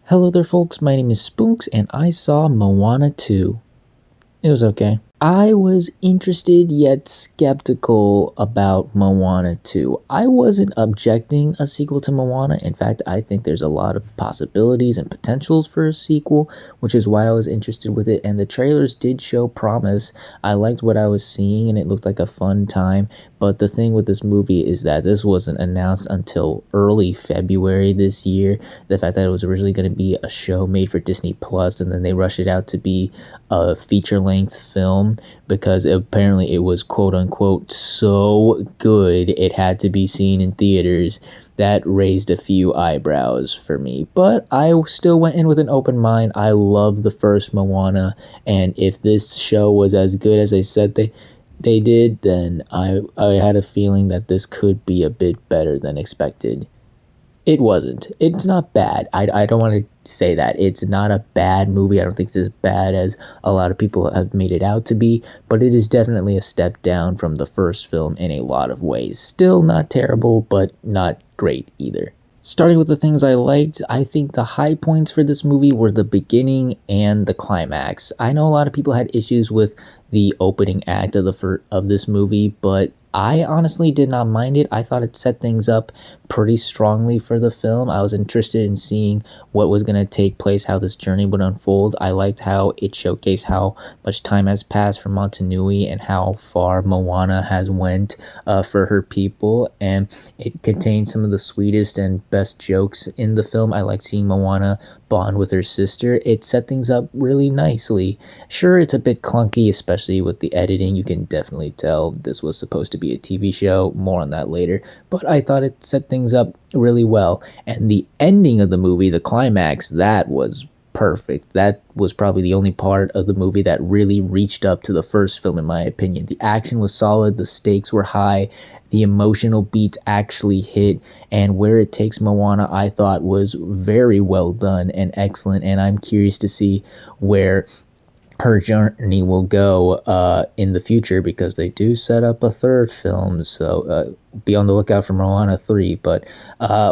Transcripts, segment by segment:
Hello there, folks. My name is Spoonks, and I saw Moana 2. It was okay. I was interested yet skeptical about Moana 2. I wasn't objecting a sequel to Moana. In fact, I think there's a lot of possibilities and potentials for a sequel, which is why I was interested with it. And the trailers did show promise. I liked what I was seeing, and it looked like a fun time. But the thing with this movie is that this wasn't announced until early February this year. The fact that it was originally going to be a show made for Disney Plus, and then they rushed it out to be a feature-length film because apparently it was quote unquote so good it had to be seen in theaters. That raised a few eyebrows for me, but I still went in with an open mind. I love the first Moana, and if this show was as good as they said they did, then I had a feeling that this could be a bit better than expected. It wasn't. It's not bad. I don't want to say that. It's not a bad movie. I don't think it's as bad as a lot of people have made it out to be, but it is definitely a step down from the first film in a lot of ways. Still not terrible, but not great either. Starting with the things I liked, I think the high points for this movie were the beginning and the climax. I know a lot of people had issues with the opening act of of this movie, but I honestly did not mind it. I thought it set things up pretty strongly for the film. I was interested in seeing what was going to take place, how this journey would unfold. I liked how it showcased how much time has passed for Motunui and how far Moana has went for her people, and it contained some of the sweetest and best jokes in the film. I liked seeing Moana bond with her sister. It set things up really nicely. Sure, it's a bit clunky, especially with the editing. You can definitely tell this was supposed to be a TV show. More on that later. But I thought it set things up really well. And the ending of the movie, the climax, that was perfect. That was probably the only part of the movie that really reached up to the first film, in my opinion. The action was solid, the stakes were high, the emotional beats actually hit, and where it takes Moana, I thought was very well done and excellent. And I'm curious to see where her journey will go in the future, because they do set up a third film, so be on the lookout for Moana 3. But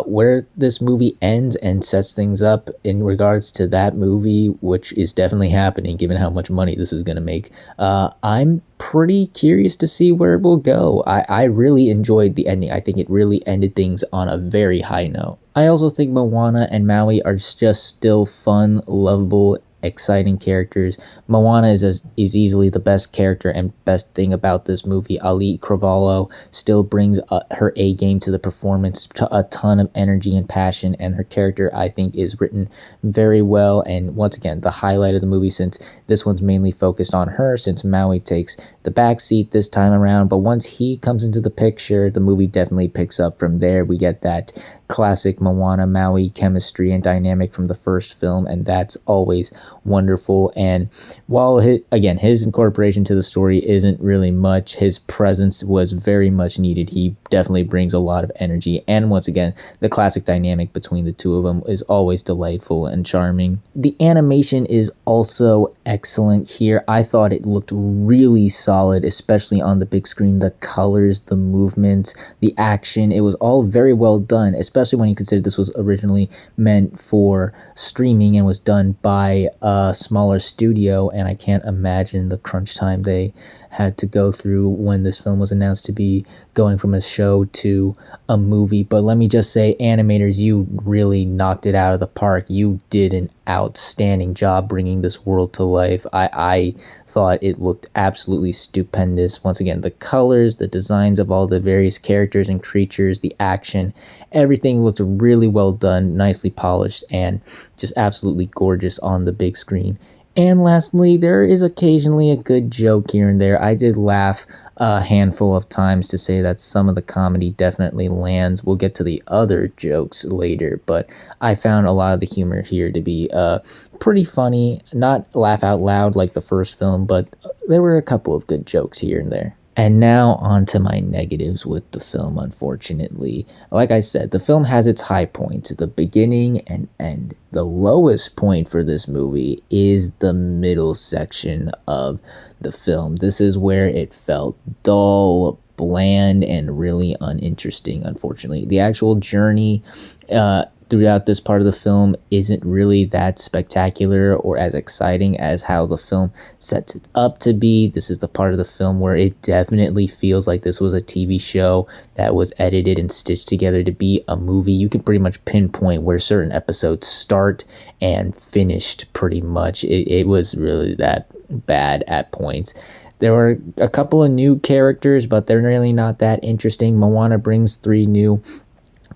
where this movie ends and sets things up in regards to that movie, which is definitely happening given how much money this is going to make, I'm pretty curious to see where it will go. I really enjoyed the ending. I think it really ended things on a very high note. I also think Moana and Maui are just still fun, lovable, exciting characters. Moana is easily the best character and best thing about this movie. Ali Cravalho still brings her A game to the performance, a ton of energy and passion, and her character, I think, is written very well. And once again, the highlight of the movie, since this one's mainly focused on her, since Maui takes the back seat this time around. But once he comes into the picture, the movie definitely picks up from there. We get that classic Moana Maui chemistry and dynamic from the first film, and that's always wonderful. And while his incorporation to the story isn't really much, his presence was very much needed. He definitely brings a lot of energy, and once again, the classic dynamic between the two of them is always delightful and charming. The animation is also excellent here. I thought it looked really solid, especially on the big screen. The colors, the movements, the action, it was all very well done, especially when you consider this was originally meant for streaming and was done by a smaller studio. And I can't imagine the crunch time they had to go through when this film was announced to be going from a show to a movie. But let me just say, animators, you really knocked it out of the park. You did an outstanding job bringing this world to life. I thought it looked absolutely stupendous. Once again, the colors, the designs of all the various characters and creatures, the action, everything looked really well done, nicely polished, and just absolutely gorgeous on the big screen. And lastly, there is occasionally a good joke here and there. I did laugh a handful of times, to say that some of the comedy definitely lands. We'll get to the other jokes later, but I found a lot of the humor here to be pretty funny. Not laugh out loud like the first film, but there were a couple of good jokes here and there. And now on to my negatives with the film, unfortunately. Like I said, the film has its high points, the beginning and end. The lowest point for this movie is the middle section of the film. This is where it felt dull, bland and really uninteresting, unfortunately. The actual journey throughout this part of the film isn't really that spectacular or as exciting as how the film sets it up to be. This is the part of the film where it definitely feels like this was a TV show that was edited and stitched together to be a movie. You can pretty much pinpoint where certain episodes start and finished pretty much. It was really that bad at points. There were a couple of new characters, but they're really not that interesting. Moana brings 3 new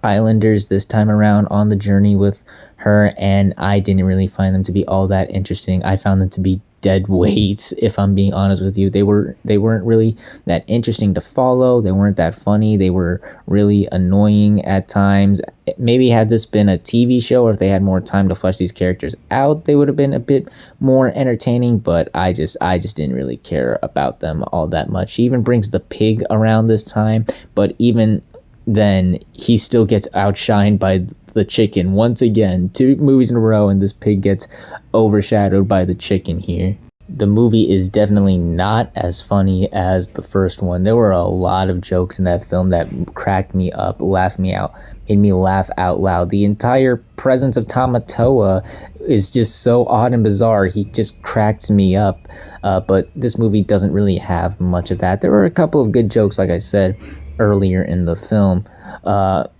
islanders this time around on the journey with her, and I didn't really find them to be all that interesting. I found them to be dead weights, if I'm being honest with you. They weren't really that interesting to follow. They weren't that funny. They were really annoying at times. Maybe had this been a TV show, or if they had more time to flesh these characters out, they would have been a bit more entertaining, but I just didn't really care about them all that much. She even brings the pig around this time, but even then he still gets outshined by the chicken once again. 2 movies in a row, and this pig gets overshadowed by the chicken here. The movie is definitely not as funny as the first one. There were a lot of jokes in that film that cracked me up, laughed me out, made me laugh out loud. The entire presence of Tamatoa is just so odd and bizarre. He just cracks me up. But this movie doesn't really have much of that. There were a couple of good jokes, like I said earlier in the film,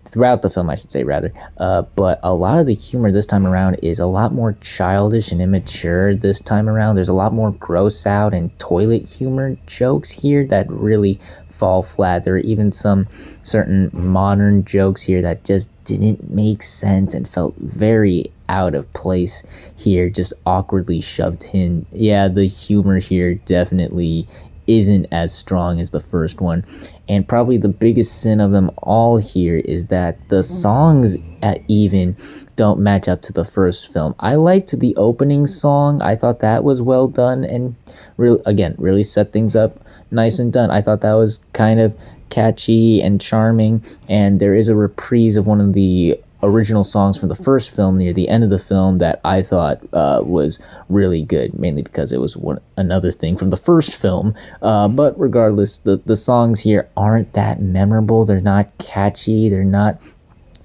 throughout the film, I should say, rather. But a lot of the humor this time around is a lot more childish and immature this time around. There's a lot more gross out and toilet humor jokes here that really fall flat. There are even some certain modern jokes here that just didn't make sense and felt very out of place here, just awkwardly shoved in. Yeah, the humor here definitely isn't as strong as the first one. And probably the biggest sin of them all here is that the songs even don't match up to the first film. I liked the opening song. I thought that was well done and really set things up nice and done. I thought that was kind of catchy and charming, and there is a reprise of one of the original songs from the first film near the end of the film that I thought was really good, mainly because it was another thing from the first film. But regardless, the songs here aren't that memorable. They're not catchy. They're not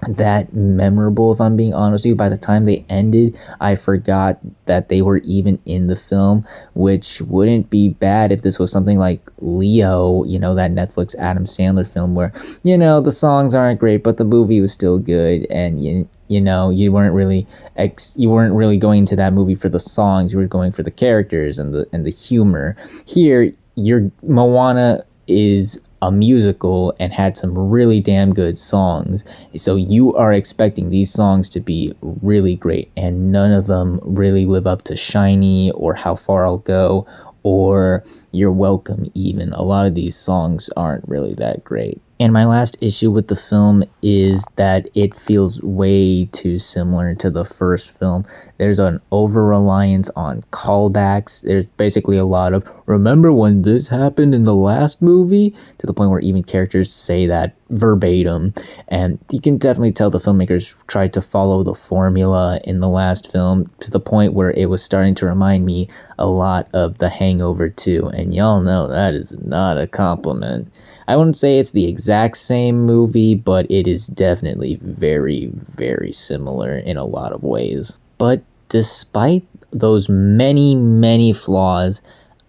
that memorable, if I'm being honest with you. By the time they ended, I forgot that they were even in the film, which wouldn't be bad if this was something like Leo, that Netflix Adam Sandler film where, the songs aren't great, but the movie was still good, and you weren't really going to that movie for the songs. You were going for the characters and the humor. Here, your Moana is a musical and had some really damn good songs, so you are expecting these songs to be really great, and none of them really live up to Shiny or How Far I'll Go or You're Welcome. Even a lot of these songs aren't really that great. And my last issue with the film is that it feels way too similar to the first film. There's an over-reliance on callbacks. There's basically a lot of, remember when this happened in the last movie? To the point where even characters say that verbatim. And you can definitely tell the filmmakers tried to follow the formula in the last film to the point where it was starting to remind me a lot of The Hangover 2. And y'all know that is not a compliment. I wouldn't say it's the exact same movie, but it is definitely very, very similar in a lot of ways. But despite those many, many flaws,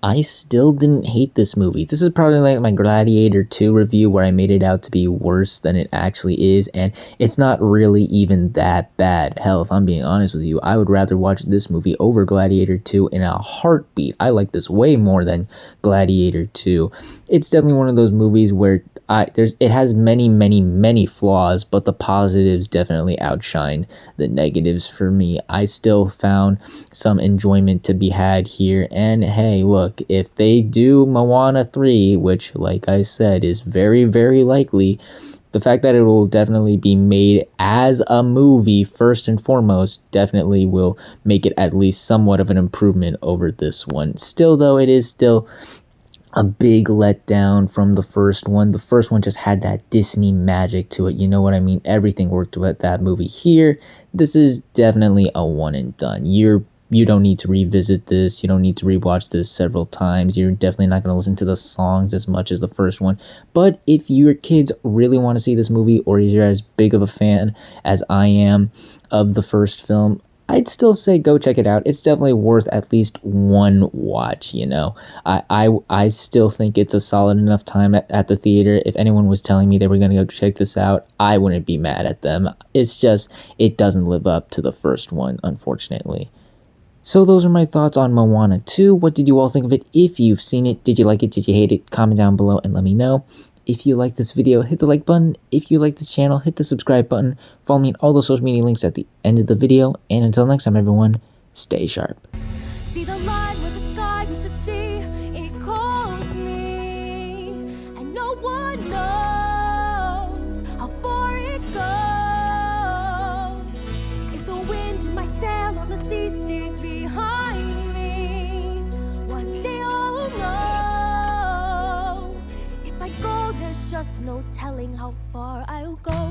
I still didn't hate this movie. This is probably like my Gladiator 2 review where I made it out to be worse than it actually is, and it's not really even that bad. Hell, if I'm being honest with you, I would rather watch this movie over Gladiator 2 in a heartbeat. I like this way more than Gladiator 2. It's definitely one of those movies where it has many, many, many flaws, but the positives definitely outshine the negatives for me. I still found some enjoyment to be had here, and hey, look, if they do Moana 3, which, like I said, is very, very likely, the fact that it will definitely be made as a movie, first and foremost, definitely will make it at least somewhat of an improvement over this one. Still, though, it is still a big letdown from the first one. The first one just had that Disney magic to it. You know what I mean? Everything worked with that movie. Here, this is definitely a one and done. You're you don't need to revisit this. You don't need to rewatch this several times. You're definitely not going to listen to the songs as much as the first one. But if your kids really want to see this movie, or you're as big of a fan as I am of the first film, I'd still say go check it out. It's definitely worth at least one watch, you know. I still think it's a solid enough time at the theater. If anyone was telling me they were going to go check this out, I wouldn't be mad at them. It's just, it doesn't live up to the first one, unfortunately. So those are my thoughts on Moana 2. What did you all think of it? If you've seen it, did you like it? Did you hate it? Comment down below and let me know. If you like this video, hit the like button. If you like this channel, hit the subscribe button. Follow me on all the social media links at the end of the video. And until next time, everyone, stay sharp. See the line where the sky meets the sea, it calls me, and no one knows how far it goes. If the wind in my sail on the sea stays behind me, one day I'll know. If I go, there's just no telling how far I'll go.